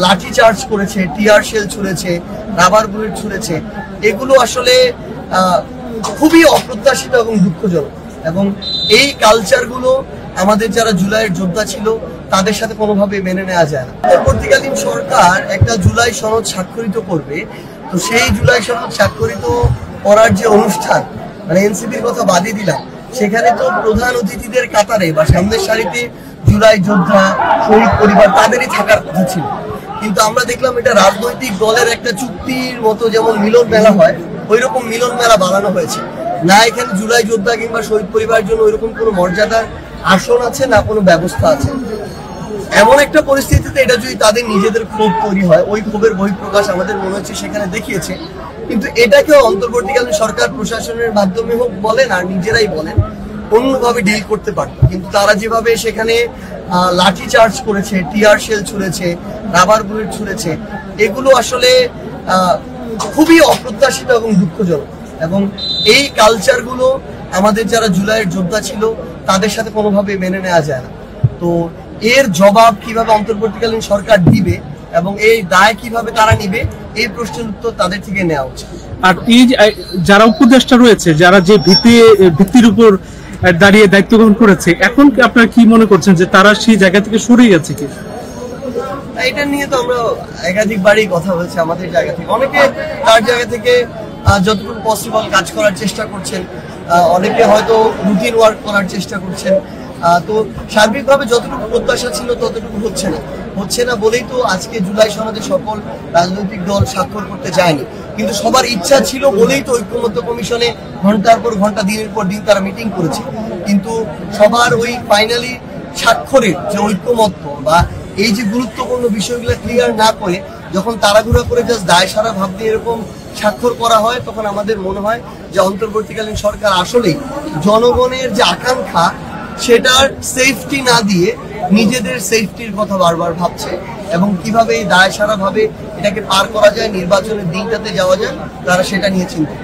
লাঠি চার্জ করেছে, tear shell ছুঁড়েছে, rubber bullet ছুঁড়েছে, এগুলো আসলে খুবই অপ্রত্যাশিত এবং দুঃখজনক। এবং এই কালচারগুলো আমাদের যারা জুলাইয়ের যোদ্ধা ছিল তাদের সাথে কোনোভাবে মেনে নেওয়া যায় না। পরবর্তীকালীন সরকার একটা জুলাই সনদ স্বাক্ষরিত করবে, তো সেই জুলাই সনদ স্বাক্ষরিত করার যে অনুষ্ঠান, মানে এনসিপির কথা বাদই দিলাম, সেখানে তো প্রধান অতিথিদের কাতারে বা সামনের সারিতে জুলাই যোদ্ধা, শহীদ পরিবার তাদেরই থাকার কথা ছিল। কিন্তু আমরা দেখলাম এটা রাজনৈতিক দলের একটা চুক্তির মতো, যেমন মিলন মেলা হয় ওই রকম মিলন মেলা বানানো হয়েছে। না এখানে জুলাই যোদ্ধা কিংবা শহীদ পরিবারের জন্য ওইরকম কোনো মর্যাদার আসন আছে, না কোনো ব্যবস্থা আছে। এমন একটা পরিস্থিতিতে এটা যদি তাদের নিজেদের ক্ষোভ তৈরি হয়, ওই ক্ষোভের বহিঃপ্রকাশ আমাদের মনে হচ্ছে সেখানে দেখিয়েছে। কিন্তু এটাকেও অন্তর্বর্তীকালীন সরকার প্রশাসনের মাধ্যমে হোক বলেন আর নিজেরাই বলেন অন্যভাবে ডিল করতে পারত। কিন্তু তারা যেভাবে সেখানে লাঠি চার্জ করেছে, টিয়ার শেল ছুঁড়েছে, রাবার বুলেট ছুঁড়েছে, এগুলো আসলে খুবই অপ্রত্যাশিত এবং দুঃখজনক। এবং এই কালচারগুলো আমাদের যারা জুলাইয়ের যোদ্ধা ছিল তাদের সাথে কোনোভাবে মেনে নেওয়া যায় না। তো এর জবাব কিভাবে অন্তর্বর্তীকালীন সরকার দিবে এবং এই দায় কিভাবে তারা নিবে, এই প্রশ্নের উত্তর তাদের থেকে নেওয়া উচিত। আর এই যারা উপদেষ্টা রয়েছে, যারা যে ভিত্তির উপর দাঁড়িয়ে দায়িত্ব গ্রহণ করেছে, এখন আপনারা কি মনে করছেন যে তারা সেই জায়গা থেকে সরে গেছে কি? এটা নিয়ে তো আমরা একাধিকবারই কথা বলছি। আমাদের জায়গা থেকে অনেকে তার জায়গা থেকে যতটুকু পসিবল কাজ করার চেষ্টা করছেন, অনেকে হয়তো রুটিন ওয়ার্ক করার চেষ্টা করছেন। তো সার্বিকভাবে যতটুকু প্রত্যাশা ছিল ততটুকু হচ্ছে না বলেই তো আজকে জুলাই সনদে সকল রাজনৈতিক দল স্বাক্ষর করতে যায়নি। কিন্তু সবার ইচ্ছা ছিল বলেই তো ঐক্যমত্য কমিশনে ঘন্টার পর ঘন্টা, দিনের পর দিন তারা মিটিং করেছে। কিন্তু সবার ওই ফাইনালি স্বাক্ষরের যে ঐক্যমত্য বা এই যে গুরুত্বপূর্ণ বিষয়গুলো ক্লিয়ার না করে যখন তাড়াহুড়া করে জাস্ট দায় সারা ভাব দিয়ে এরকম স্বাক্ষর করা হয়, তখন আমাদের মনে হয় যে অন্তর্বর্তীকালীন সরকার আসলেই জনগণের যে আকাঙ্ক্ষা সেটার সেফটি না দিয়ে নিজেদের সেফটির কথা বারবার ভাবছে। এবং কিভাবে এই দায় সারা ভাবে এটাকে পার করা যায়, নির্বাচনের দিনটাতে যাওয়া যায়, তারা সেটা নিয়ে চিন্তিত।